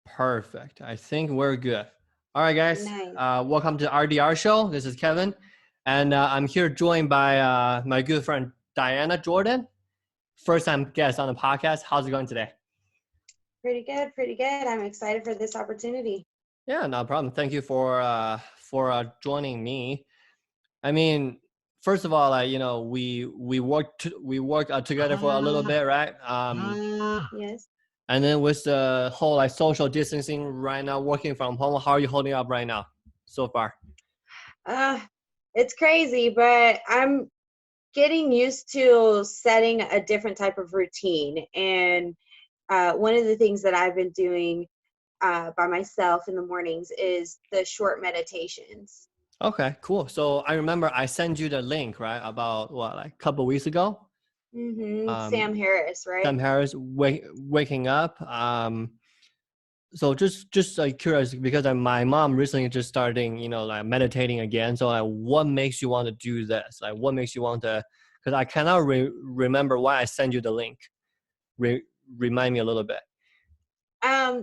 Perfect. I think we're good. All right, guys. Nice. Welcome to RDR show. This is Kevin, and I'm here joined by my good friend Dyanna Jordan. First time guest on the podcast. How's it going today? Pretty good, pretty good. I'm excited for this opportunity. Yeah, no problem. Thank you for joining me. I mean, first of all, we worked together for a little bit, right? Yes. And then with the whole social distancing right now, working from home, how are you holding up right now so far? It's crazy, but I'm getting used to setting a different type of routine. And one of the things that I've been doing by myself in the mornings is the short meditations. Okay, cool. So I remember I sent you the link, right? About like a couple of weeks ago. Sam Harris, right? Sam Harris waking up. So just like curious because my mom recently just starting, like meditating again. So like, what makes you want to do this? Like, what makes you want to? Because I cannot remember why I sent you the link. Remind me a little bit.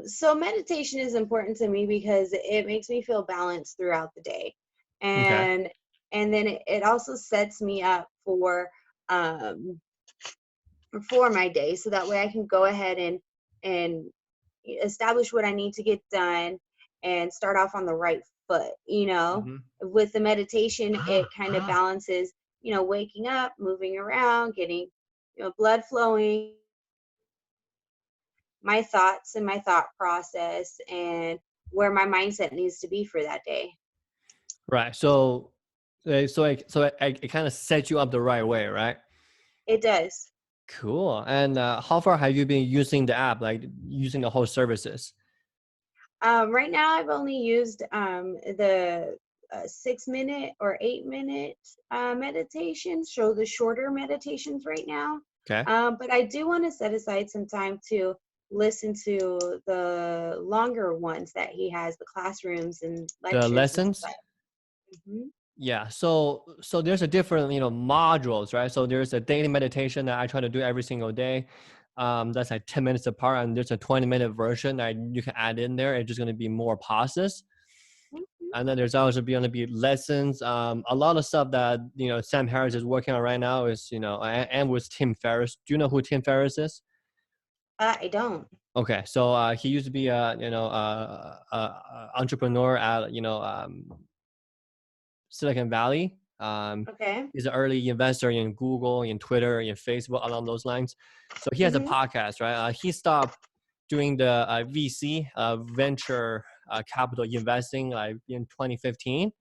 So meditation is important to me because it makes me feel balanced throughout the day. And Okay. and then it also sets me up for my day, so that way I can go ahead and establish what I need to get done and start off on the right foot. Mm-hmm. With the meditation, it kind of balances, waking up, moving around, getting, blood flowing, my thoughts and my thought process, and where my mindset needs to be for that day. Right. So it kind of sets you up the right way, right? It does. Cool. And how far have you been using the app, like using the whole services? Right now, I've only used the 6 minute or 8 minute meditations, so the shorter meditations right now. Okay. But I do want to set aside some time to listen to the longer ones that he has, the classrooms and The lectures and lessons? stuff. Hmm. Yeah. So there's a different, modules, right? So there's a daily meditation that I try to do every single day. That's like 10 minutes apart, and there's a 20-minute version that you can add in there. It's just going to be more pauses. And then there's also going to be lessons. A lot of stuff that, Sam Harris is working on right now is, and with Tim Ferriss. Do you know who Tim Ferriss is? I don't. Okay. So he used to be a, entrepreneur at, Silicon Valley. Okay. He's an early investor in Google, in Twitter, in Facebook, along those lines. So he has a Hmm. podcast, right? He stopped doing the VC, venture capital investing, like in 2015.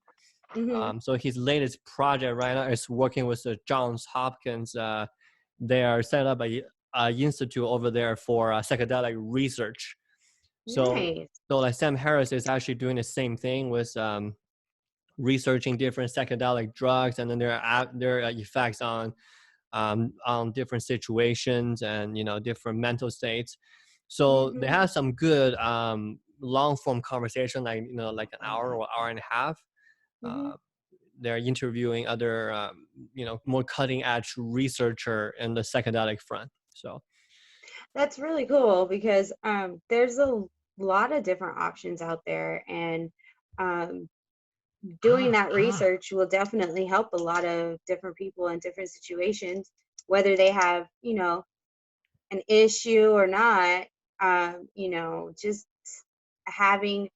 Hmm. So his latest project right now is working with the Johns Hopkins. They are set up a institute over there for psychedelic research. So Nice. like Sam Harris is actually doing the same thing with researching different psychedelic drugs and then their effects on different situations and different mental states. So they Hmm. have some good long form conversation, like an hour or hour and a half. Hmm. Uh, they're interviewing other more cutting edge researcher in the psychedelic front. So That's really cool because there's a lot of different options out there, and um, doing that research will definitely help a lot of different people in different situations, whether they have, an issue or not. Just having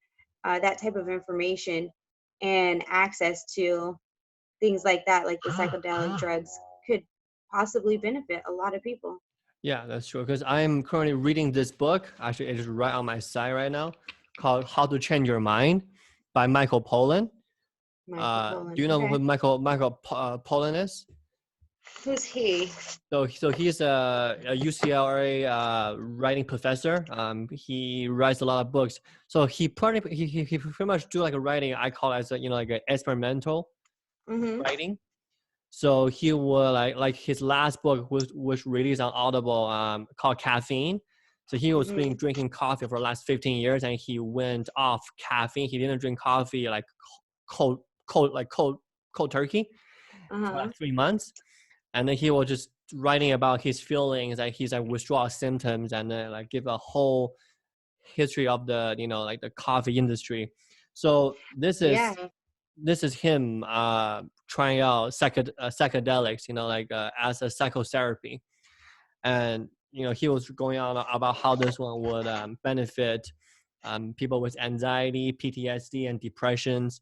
that type of information and access to things like that, like the psychedelic drugs, could possibly benefit a lot of people. yeah, that's true. Because I'm currently reading this book. Actually, it's right on my side right now, called "How to Change Your Mind" by Michael Pollan. Michael Do Pollan. you know who Okay. Michael Pollan is? Who's he? So he's a UCLA writing professor. He writes a lot of books. So he pretty much do like a writing. I call it as like an experimental Mm-hmm. writing. So he will like his last book was released on Audible, called Caffeine. So he was Mm-hmm. been drinking coffee for the last 15 years, and he went off caffeine. He didn't drink coffee like cold turkey for Uh-huh. like 3 months, and then he will just writing about his feelings, like his like withdrawal symptoms, and then like give a whole history of the like the coffee industry. So this Yeah. is him trying out psychedelics, like as a psychotherapy, and he was going on about how this one would benefit people with anxiety, PTSD, and depressions,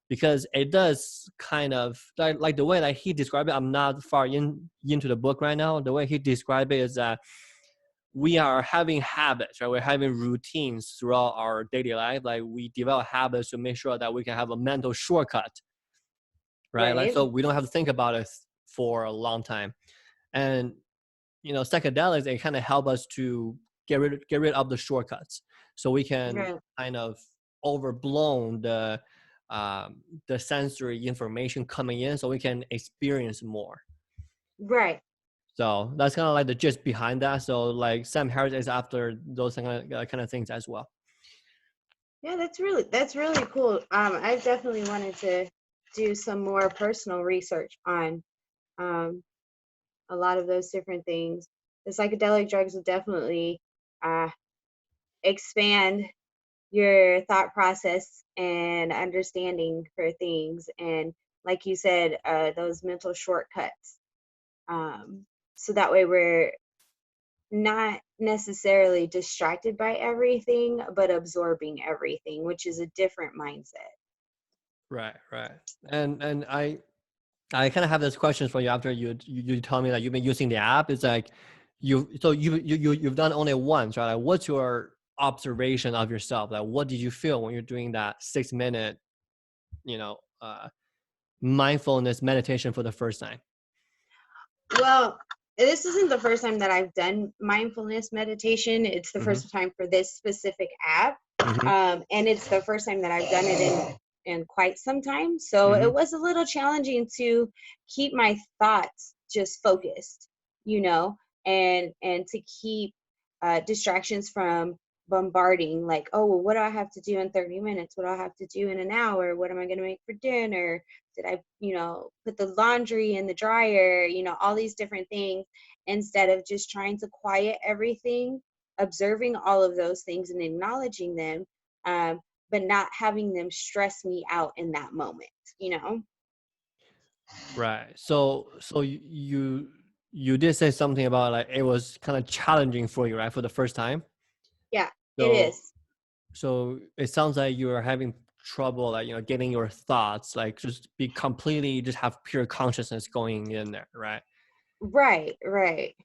because it does kind of like the way that he described it. I'm not far into the book right now. The way he described it is that we are having habits, right? We're having routines throughout our daily life. Like we develop habits to make sure that we can have a mental shortcut, right? Like Right. so we don't have to think about it for a long time. And psychedelics, they kind of help us to get rid of the shortcuts, so we can Right. kind of overblown the sensory information coming in, so we can experience more. Right. So that's kind of like the gist behind that. So like Sam Harris is after those kind of things as well. Yeah, that's really cool. I've definitely wanted to do some more personal research on um, a lot of those different things. The psychedelic drugs will definitely uh, expand your thought process and understanding for things, and like you said, those mental shortcuts. Um, so that way we're not necessarily distracted by everything, but absorbing everything, which is a different mindset. Right, right. And I kind of have this question for you after you tell me that you've been using the app. It's like you've done only once, right? Like, what's your observation of yourself? Like, what did you feel when you're doing that 6 minute, you know, uh, mindfulness meditation for the first time? Well, this isn't the first time that I've done mindfulness meditation. It's the Mm-hmm. first time for this specific app. Mm-hmm. And it's the first time that I've done it in quite some time. So Mm-hmm. it was a little challenging to keep my thoughts just focused, you know, and to keep distractions from bombarding, like, oh, well, what do I have to do in 30 minutes? What do I have to do in an hour? What am I going to make for dinner? Did I, put the laundry in the dryer? All these different things, instead of just trying to quiet everything, observing all of those things and acknowledging them, but not having them stress me out in that moment. Right. So you did say something about like it was kind of challenging for you, right, for the first time. Yeah, it So is. so it sounds like you are having trouble, like getting your thoughts like just be completely, just have pure consciousness going in there, right? Right, right.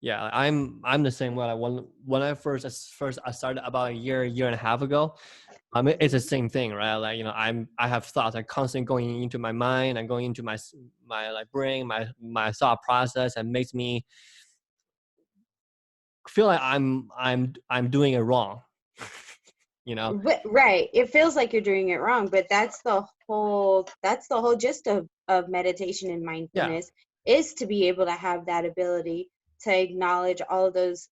Yeah, I'm the same way. Like when I first I started about a year and a half ago. I mean, it's the Mhm. same thing, right? Like I have thoughts like constantly going into my mind and going into my like brain, my thought process, and makes me feel like I'm doing it wrong. you know Right. It feels like you're doing it wrong, but that's the whole gist of meditation and yeah. mindfulness, is to be able to have that ability to acknowledge all of those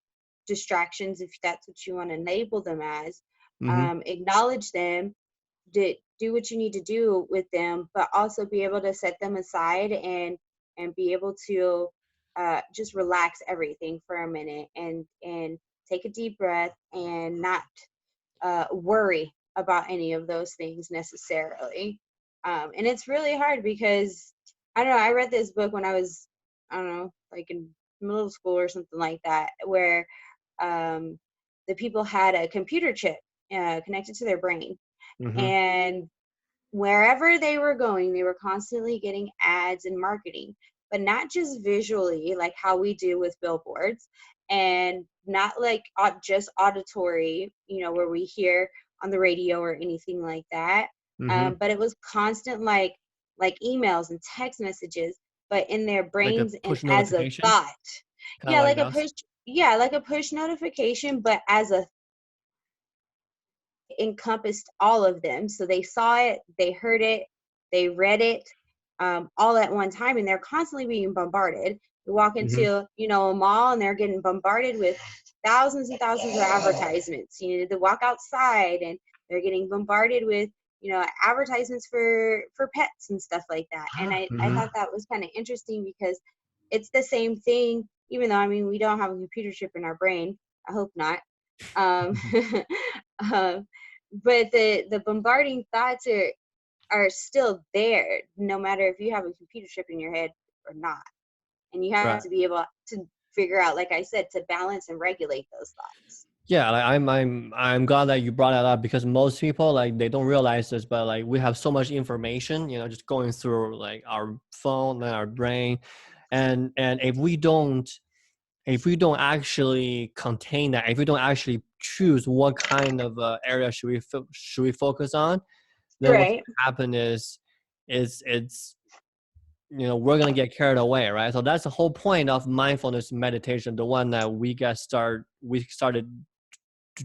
distractions, if that's what you want to label them as. Mm-hmm. Acknowledge them, do what you need to do with them, but also be able to set them aside and be able to just relax everything for a minute and take a deep breath and not worry about any of those things necessarily. And it's really hard because I don't know. I read this book when I was, I don't know, like in middle school or something like that, where um, the people had a computer chip connected to their brain, Mm-hmm. and wherever they were going, they were constantly getting ads and marketing, but not just visually, like how we do with billboards, and not like just auditory, where we hear on the radio or anything like that. Mm-hmm. But it was constant, like emails and text messages, but in their Like a brains and push as a notification, thought. kind of Yeah, like like a us. push. Yeah, like a push notification, but as a encompassed all of them. So they saw it, they heard it, they read it, all at one time, and they're constantly being bombarded. You walk Mm-hmm. into, a mall, and they're getting bombarded with thousands and thousands of advertisements. They walk outside, and they're getting bombarded with, advertisements for pets and stuff like that. And I Mm-hmm. thought that was kind of interesting because it's the same thing, even though, I mean, we don't have a computer chip in our brain. I hope not. Um, um, but the bombarding thoughts are still there, no matter if you have a computer chip in your head or not. And you have Right. to be able to figure out, like I said, to balance and regulate those thoughts. Yeah, like I'm glad that you brought that up, because most people, like, they don't realize this, but like we have so much information, just going through like our phone and our brain, and if we don't actually contain that, if we don't actually choose what kind of area should we focus on, then what's Right. going to happen is it's we're going to get carried away, right? So that's the whole point of mindfulness meditation, the one that we started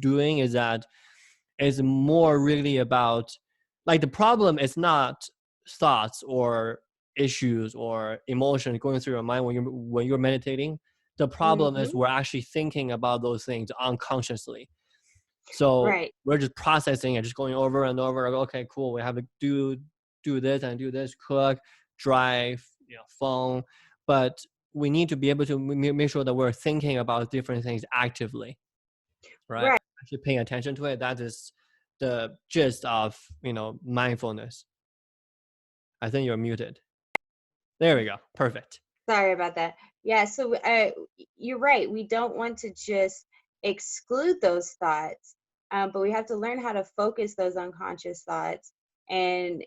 doing, is that it's more really about, like, the problem is not thoughts or issues or emotions going through your mind when you're meditating. The problem is Hmm. we're actually thinking about those things unconsciously. So Right. we're just processing it, just going over and over. Okay, cool. We have to do this and do this, cook, drive, phone. But we need to be able to make sure that we're thinking about different things actively, right? Right. Actually paying attention to it. That is the gist of mindfulness. I think you're muted. There we go. Perfect. Sorry about that. Yeah, so you're right. We don't want to just exclude those thoughts, but we have to learn how to focus those unconscious thoughts and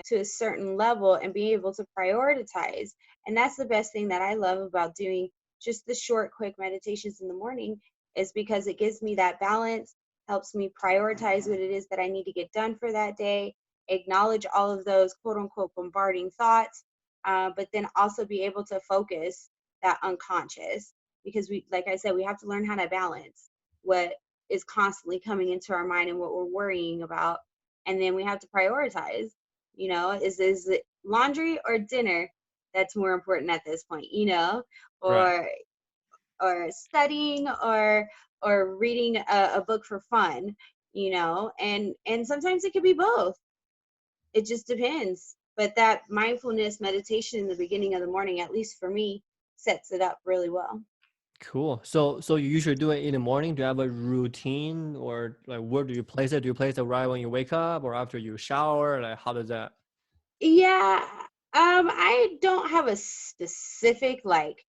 to a certain level and be able to prioritize. And that's the best thing that I love about doing just the short, quick meditations in the morning, is because it gives me that balance, helps me prioritize what it is that I need to get done for that day, acknowledge all of those quote unquote bombarding thoughts, but then also be able to focus that unconscious. Because we, like I said, we have to learn how to balance what is constantly coming into our mind and what we're worrying about. And then we have to prioritize, is it laundry or dinner that's more important at this point, Right. or studying or reading a book for fun, and sometimes it could be both. It just depends. But that mindfulness meditation in the beginning of the morning, at least for me, sets it up really well. Cool. So you usually do it in the morning? Do you have a routine, or like where do you place it? Do you place it right when you wake up or after you shower? Like, how does that? Yeah, I don't have a specific, like,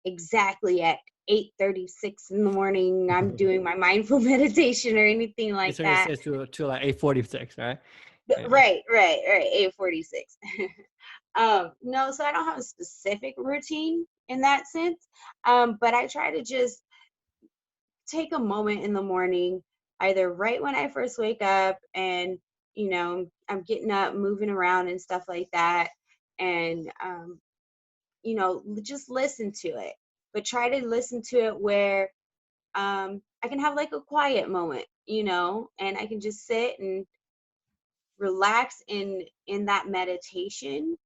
exactly at 8:36 in the morning I'm doing my mindful meditation or anything like It's only that. says to like 8:46, right? Yeah. Right, 8:46. No, so I don't have a specific routine in that sense. But I try to just take a moment in the morning, either right when I first wake up and, I'm getting up, moving around and stuff like that. And, just listen to it, but try to listen to it where I can have like a quiet moment, and I can just sit and relax in that meditation,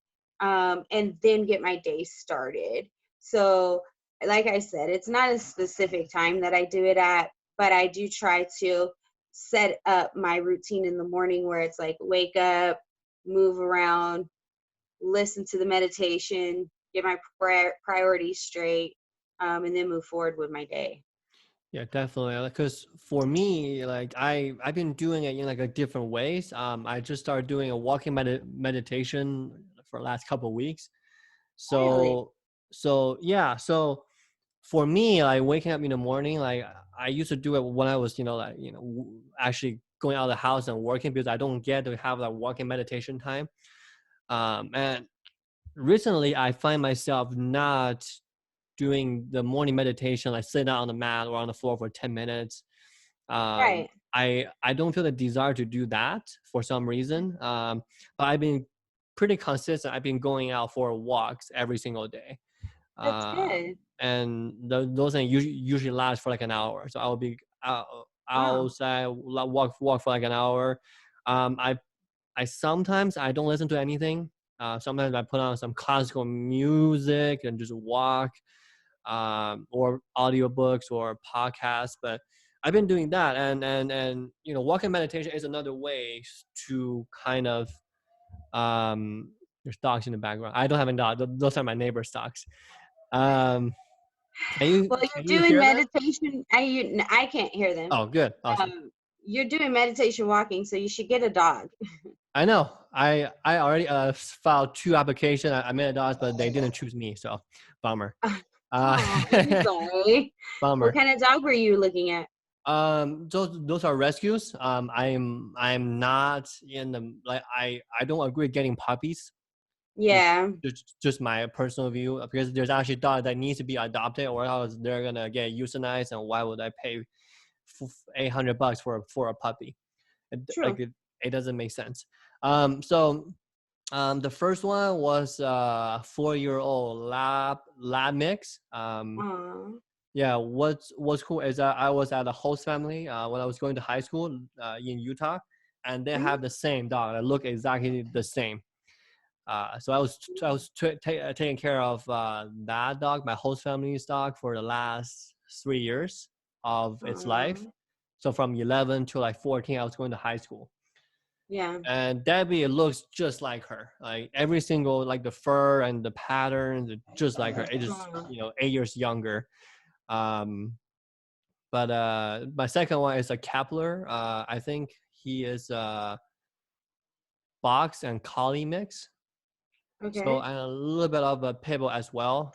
and then get my day started. So, like I said, it's not a specific time that I do it at, but I do try to set up my routine in the morning where it's like wake up, move around, listen to the meditation, get my priorities straight, and then move forward with my day. Yeah, definitely. Because for me, like I've been doing it in like a different ways. I just started doing a walking meditation for the last couple of weeks. Really? So yeah. So for me, like waking up in the morning, like I used to do it when I was, actually going out of the house and working, because I don't get to have like walking meditation time. And recently, I find myself not doing the morning meditation, like sitting down on the mat or on the floor for 10 minutes. Right. I don't feel the desire to do that for some reason. But I've been pretty consistent. I've been going out for walks every single day. That's Uh, good. and those things usually last for like an hour. So I'll be Wow. outside, walk for like an hour. I sometimes I don't listen to anything. Sometimes I put on some classical music and just walk, or audiobooks or podcasts. But I've been doing that, and walking meditation is another way to kind of There's dogs in the background. I don't have a dog. Those are my neighbor's dogs. Um, can you Well, can you're you doing hear them? meditation. I can't hear them. Oh, good, awesome. Um, you're doing meditation walking, so you should get a dog. I know. I already filed 2 applications. I made a dog, but they didn't choose me. So, bummer. Uh, Oh, I'm sorry. What bummer. kind of dog were you looking at? Those are rescues. I'm not in the like I don't agree with getting puppies. Just Yeah, just my personal view because there's actually dog that needs to be adopted or else they're gonna get euthanized, and why would I pay $800 for a puppy? true. Like it doesn't make sense. So the first one was 4-year-old lab mix. Aw. Yeah, what's cool is that I was at a host family when I was going to high school in Utah, and they Mhm. have the same dog that look exactly the same. So I was taking care of that dog, my host family's dog, for the last 3 years of its life. Aw. So from 11 to like 14, I was going to high school, Yeah. and Debbie looks just like her. Like every single like the fur and the patterns, just like her. It just Aw. 8 years younger. Um, but my second one is a Kepler. I think he is a box and collie mix. So Okay. and a little bit of a pit bull as well.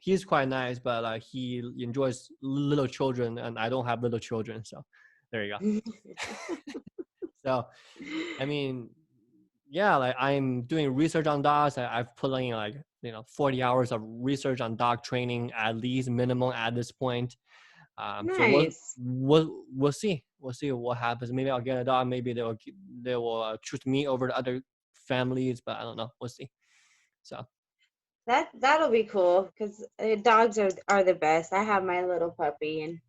He's quite nice, but he enjoys little children, and I don't have little children, so there you go. So I mean, yeah, like I'm doing research on dogs. I've put in like 40 hours of research on dog training at least minimum at this point. So Nice. we'll see. We'll see what happens. Maybe I'll get a dog. Maybe they will choose me over the other families, but I don't know. We'll see. So That'll be cool because dogs are the best. I have my little puppy and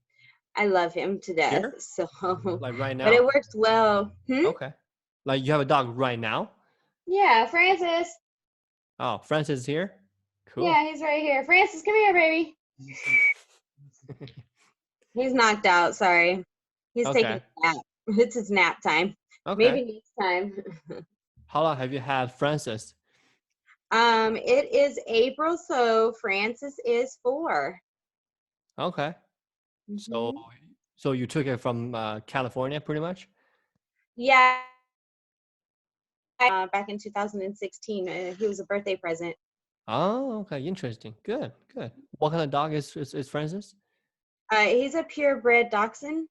I love him to death. here, So, like right but it now. works well. Hmm? Okay. Like you have a dog right now? Yeah, Francis. Oh, Francis is here. Cool. Yeah, he's right here. Francis, come here, baby. He's knocked out. Sorry. He's taking Okay. a nap. It's his nap time. Okay. Maybe next time. How long have you had Francis? It is April, so Francis is 4. Okay. So Hmm. so you took it from California pretty much? Yeah, back in 2016. He was a birthday present. Oh, okay. Interesting. Good. Good. What kind of dog is Francis? He's a purebred dachshund.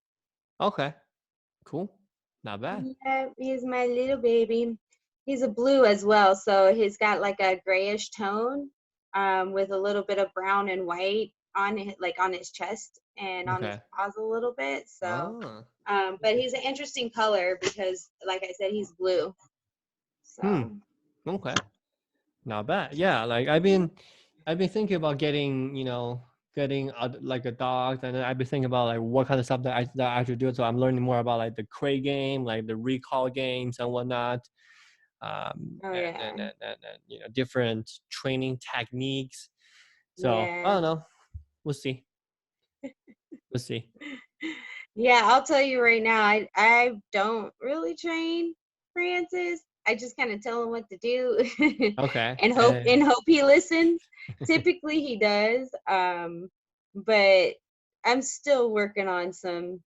Okay. Cool. Not bad. Yeah, he's my little baby. He's a blue as well, so he's got like a grayish tone, with a little bit of brown and white on it, like on his chest and on his Okay. paws a little bit. So, Oh. but he's an interesting color because, like I said, he's blue. Hmm. So, Okay. Not bad. Yeah, like I've been thinking about getting like a dog, and then I've been thinking about like what kind of stuff that I should do. So I'm learning more about like the crate game, like the recall games and whatnot, oh and, yeah, different training techniques. So I yeah. don't know. We'll see. We'll see. Yeah, I'll tell you right now, I don't really train Francis. I just kind of tell him what to do Okay. and hope he listens. Typically he does. But I'm still working on some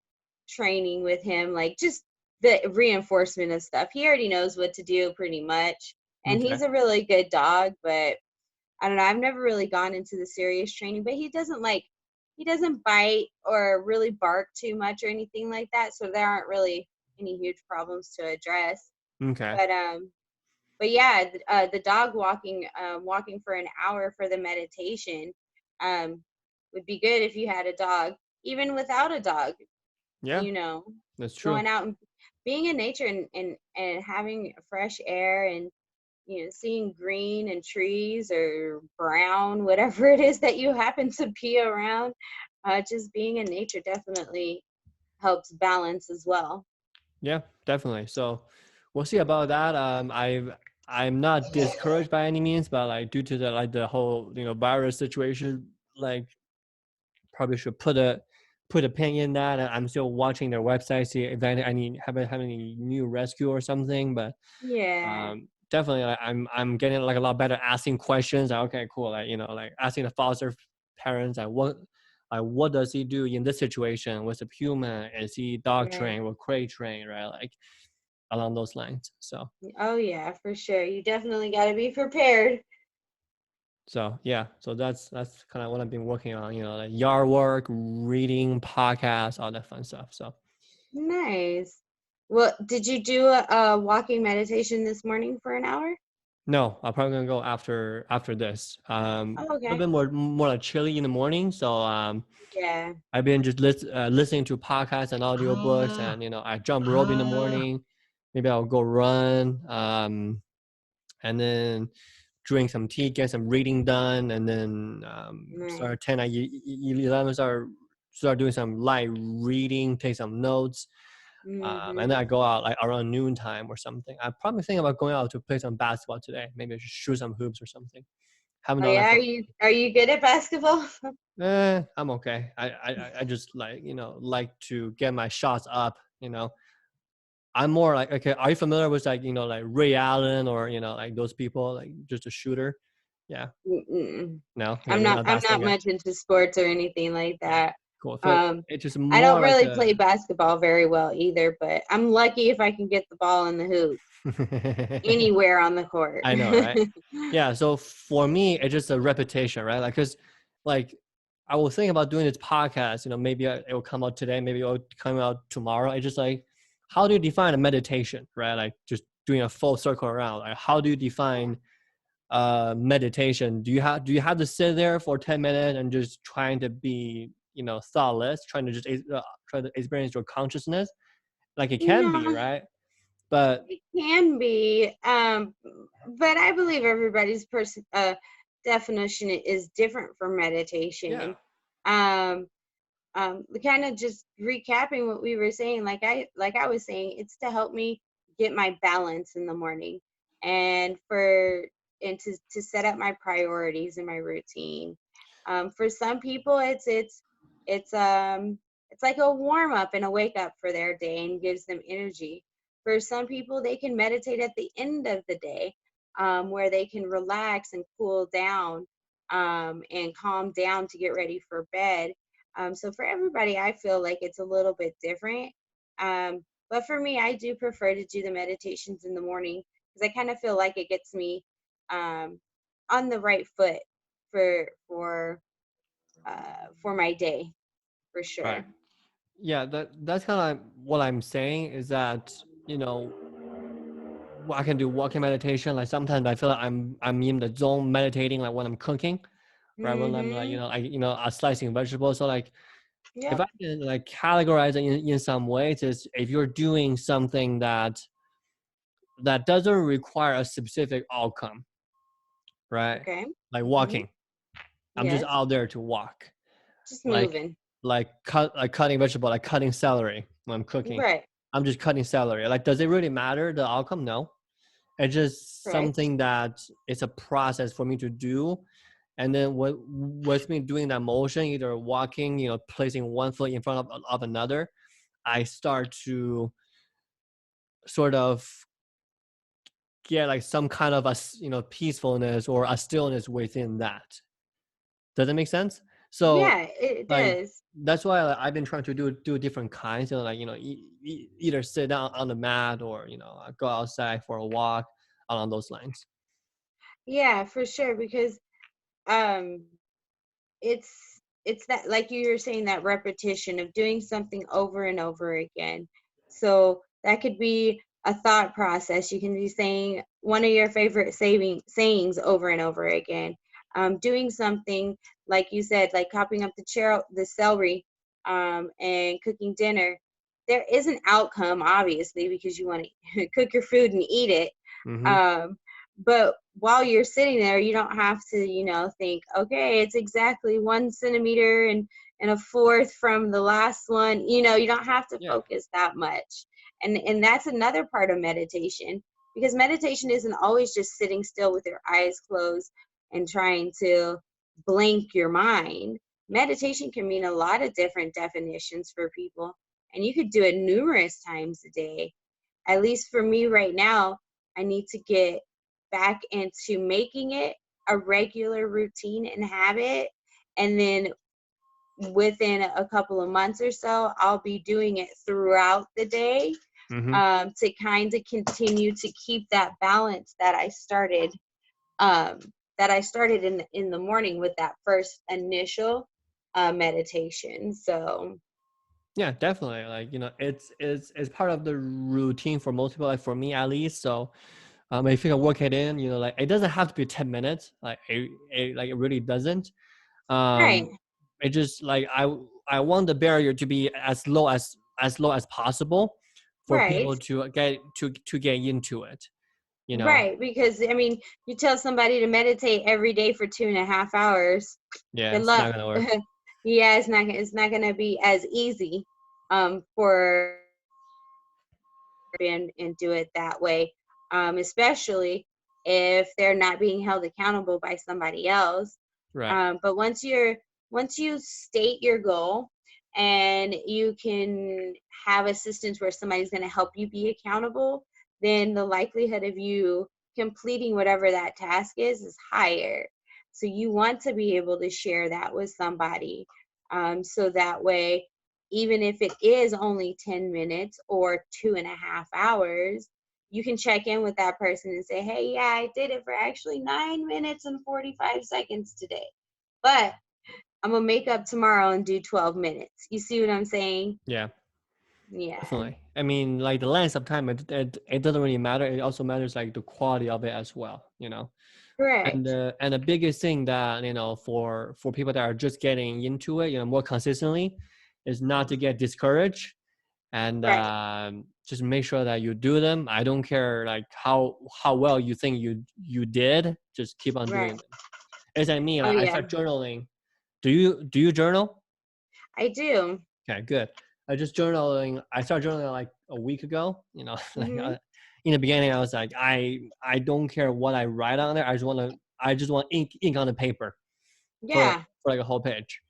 training with him, like just the reinforcement of stuff. He already knows what to do pretty much. And Okay. he's a really good dog, but I don't know. I've never really gone into the serious training, but he doesn't bite or really bark too much or anything like that. So there aren't really any huge problems to address. Okay. But yeah, the dog walking for an hour for the meditation, um, would be good if you had a dog. Even without a dog, Yeah, you know, that's true. going out and being in nature and having fresh air and seeing green and trees or brown, whatever it is that you happen to be around, just being in nature definitely helps balance as well. Yeah, definitely. So we'll see about that. I'm not discouraged by any means, but like due to the whole virus situation, like probably should put a pin in that. I'm still watching their website, see if any have any new rescue or something. But Yeah. definitely like, I'm getting like a lot better asking questions. Like, okay, cool. Like, like asking the foster parents, what does he do in this situation with a human? Is he dog Right. trained or crate trained, right? Like along those lines. Oh yeah, for sure. You definitely got to be prepared. So yeah, so that's kind of what I've been working on, like yard work, reading, podcasts, all that fun stuff. So Nice. Well, did you do a walking meditation this morning for an hour? no, I'm probably gonna go after this. Oh, A okay. bit more like chilly in the morning. So Yeah. I've been just listening to podcasts and audiobooks, and I jump rope in the morning. Maybe I'll go run, and then drink some tea, get some reading done, and then Nice. start 10 at 11, start doing some light reading, take some notes, and Mm-hmm. then I go out like around noontime or something. I probably think about going out to play some basketball today. Maybe I should shoot some hoops or something. Haven't Oh done that yeah, for. are you good at basketball? I'm okay. I just like like to get my shots up. I'm more like, okay, are you familiar with like like Ray Allen or like those people, like just a shooter? Yeah. Mm-mm. No, you're not I'm that not same guy. much into sports or anything like Yeah, that. cool. So Um, it's just I don't more like really a. play basketball very well either, but I'm lucky if I can get the ball in the hoop anywhere on the court. I know, right? Yeah. So for me, it's just a repetition, right? Like, cause like I was thinking about doing this podcast. Maybe it will come out today. Maybe it will come out tomorrow. It's just like, how do you define a meditation, right? Like just doing a full circle around. Like, how do you define meditation? Do you have to sit there for 10 minutes and just trying to be thoughtless, trying to just try to experience your consciousness? Like it can be, No, right? But it can be, but I believe everybody's definition is different for yeah, meditation. Um, kind of just recapping what we were saying, like I was saying, it's to help me get my balance in the morning, and to set up my priorities and my routine. For some people, it's it's like a warm up and a wake up for their day and gives them energy. For some people, they can meditate at the end of the day, where they can relax and cool down, and calm down to get ready for bed. So for everybody, I feel like it's a little bit different. But for me, I do prefer to do the meditations in the morning because I kind of feel like it gets me um, on the right foot for for my day, for right. sure. Yeah, that's kind of what I'm saying is that I can do walking meditation. Like sometimes I feel like I'm in the zone meditating, like when I'm cooking, right? When I'm like Mm-hmm. slicing vegetables. So like if Yep. I can like categorize it in some ways, is if you're doing something that doesn't require a specific outcome, right? Okay. Like Mm-hmm. walking. I'm just Yes. out there to walk. Just Like moving. cutting vegetable, like cutting celery when I'm cooking. Right. I'm just cutting celery. Like, does it really matter the outcome? No. It's just Correct. something that it's a process for me to do. And then with me doing that motion, either walking, placing one foot in front of another, I start to sort of get like some kind of a peacefulness or a stillness within that. Does that make sense? So Yeah, it like does. that's why like, I've been trying to do different kinds, like either sit down on the mat or go outside for a walk along those lines. Yeah, for sure. Because um it's that, like you were saying, that repetition of doing something over and over again. So that could be a thought process. You can be saying one of your favorite sayings over and over again. Doing something like you said, like chopping up the celery, and cooking dinner. There is an outcome, obviously, because you want to cook your food and eat it. Mm-hmm. um, but while you're sitting there, you don't have to, think, okay, it's exactly 1 centimeter and a fourth from the last one. You don't have to Yeah. focus that much. And that's another part of meditation, because meditation isn't always just sitting still with your eyes closed and trying to blank your mind. Meditation can mean a lot of different definitions for people, and you could do it numerous times a day. At least for me right now, I need to get back into making it a regular routine and habit. And then within a couple of months or so, I'll be doing it throughout the day, Mm-hmm. to kind of continue to keep that balance um, that I started in the morning with that first initial meditation. So Yeah, definitely. Like, it's part of the routine for most people, like for me at least. So if you can work it in, like it doesn't have to be 10 minutes. Like it really doesn't. right, Um it just like I want the barrier to be as low as possible for right, people to get into it. right. Because I mean, you tell somebody to meditate every day for 2.5 hours. Yeah, Good it's luck. not gonna work. Yeah, it's not gonna be as easy for and do it that way, especially if they're not being held accountable by somebody else. Right. But once you state your goal and you can have assistance where somebody's going to help you be accountable, then the likelihood of you completing whatever that task is higher. So you want to be able to share that with somebody, so that way, even if it is only 10 minutes or 2.5 hours, you can check in with that person and say, hey, yeah, I did it for actually 9 minutes and 45 seconds today. But I'm going to make up tomorrow and do 12 minutes. You see what I'm saying? Yeah, Yeah. definitely. I mean, like the length of time, it doesn't really matter. It also matters like the quality of it as well. And Correct. the biggest thing that for people that are just getting into it, more consistently, is not to get discouraged, and Right. just make sure that you do them. I don't care like how well you think you did. Just keep on doing Right. them. It's like me. Oh, Like I yeah. start journaling. Do you journal? I do. Okay, good. I just journaling. I started journaling like a week ago. Like Hmm. in the beginning, I was like, I don't care what I write on there. I just want ink on the paper for Yeah. for like a whole page.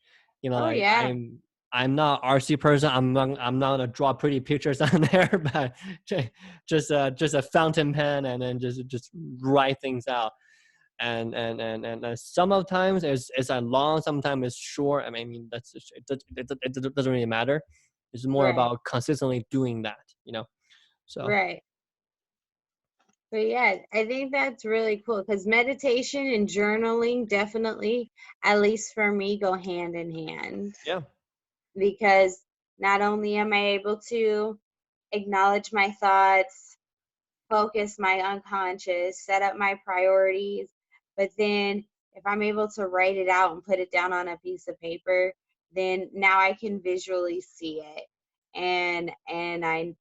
Oh, Like yeah. I'm not artsy person. I'm not gonna draw pretty pictures on there, but just a fountain pen and then just write things out. And some of times it's a long, sometimes it's short. I mean, that's just, it doesn't really matter. It's more Right. about consistently doing that. So Right. But yeah, I think that's really cool because meditation and journaling definitely, at least for me, go hand in hand. yeah. Because not only am I able to acknowledge my thoughts, focus my unconscious, set up my priorities. But then if I'm able to write it out and put it down on a piece of paper, then now I can visually see it. And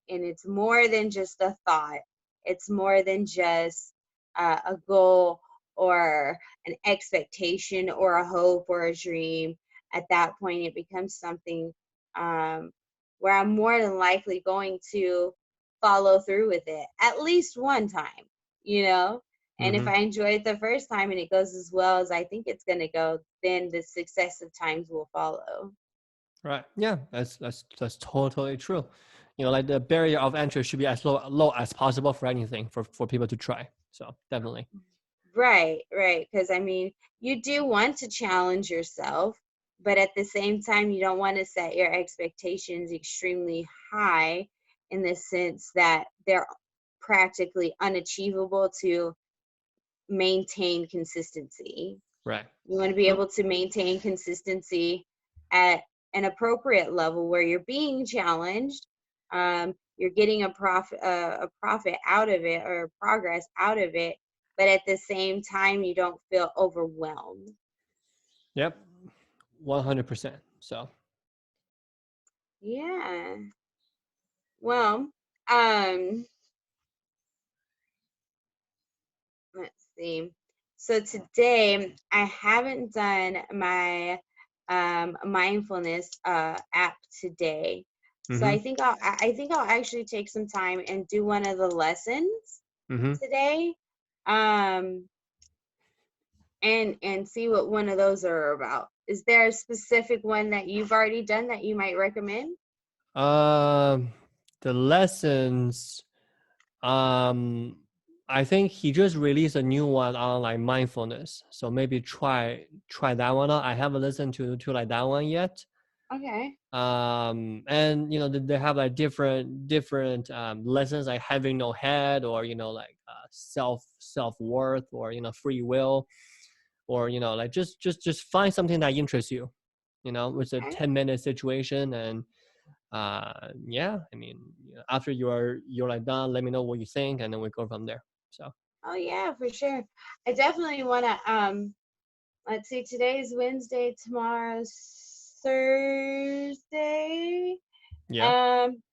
it's more than just a thought. It's more than just a goal or an expectation or a hope or a dream. At that point, it becomes something, um, where I'm more than likely going to follow through with it at least one time, you know? And if Mm-hmm. I enjoy it the first time and it goes as well as I think it's going to go, then the successive times will follow. Right. Yeah. That's totally true. Like the barrier of entry should be as low as possible for anything for people to try. So definitely. Right, right. Because I mean, you do want to challenge yourself, but at the same time, you don't want to set your expectations extremely high in the sense that they're practically unachievable to maintain consistency. Right. You want to be able to maintain consistency at an appropriate level where you're being challenged, you're getting a profit out of it or progress out of it, but at the same time, you don't feel overwhelmed. Yep. 100%. So. Yeah. Well, um, let's see. So today I haven't done my mindfulness app today. So Mm-hmm. I think I'll actually take some time and do one of the lessons Mm-hmm. today, um, and see what one of those are about. Is there a specific one that you've already done that you might recommend? Um, the lessons. Um, I think he just released a new one on like mindfulness. So maybe try that one out. I haven't listened to like that one yet. Okay. And they have like different lessons, like having no head, or like self-worth, or free will, or like just find something that interests you, with a Okay. 10-minute situation. And yeah, I mean, after you're like done, let me know what you think, and then we go from there. So Oh yeah, for sure. I definitely want to let's see, today's Wednesday, tomorrow's Thursday. yeah, Um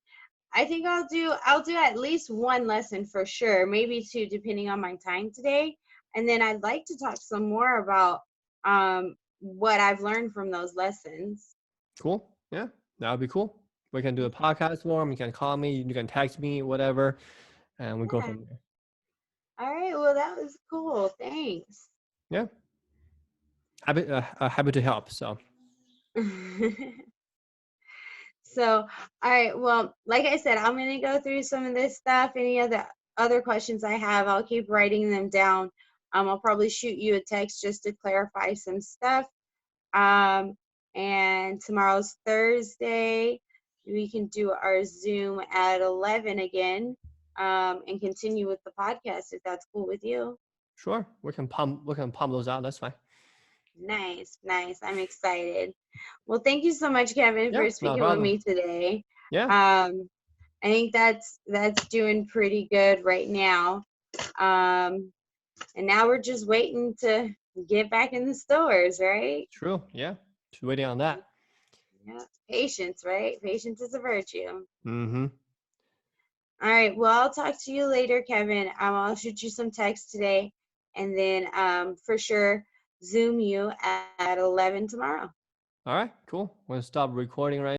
I think I'll do at least one lesson for sure, maybe two depending on my time today. And then I'd like to talk some more about what I've learned from those lessons. cool. Yeah, that would be cool. We can do a podcast form. You can call me, you can text me, whatever, and we go Yeah. from there. All right. Well, that was cool. Thanks. Yeah, happy to help. So So, all right. Well, like I said, I'm going to go through some of this stuff. Any other questions I have, I'll keep writing them down. I'll probably shoot you a text just to clarify some stuff. Um, and tomorrow's Thursday. We can do our Zoom at 11 again, and continue with the podcast if that's cool with you. sure, we can pump those out. That's fine. Nice, nice. I'm excited. Well, thank you so much, Kevin, Yeah, for no speaking with problem. me today. Yeah, Um, I think that's doing pretty good right now. Um, and now we're just waiting to get back in the stores, right? true. Yeah, just waiting on that. Yeah. Patience, right? Patience is a virtue. Mm-hmm. All right. Well, I'll talk to you later, Kevin. I'll shoot you some text today, and then for sure Zoom you at 11 tomorrow. All right, cool. We'll stop recording right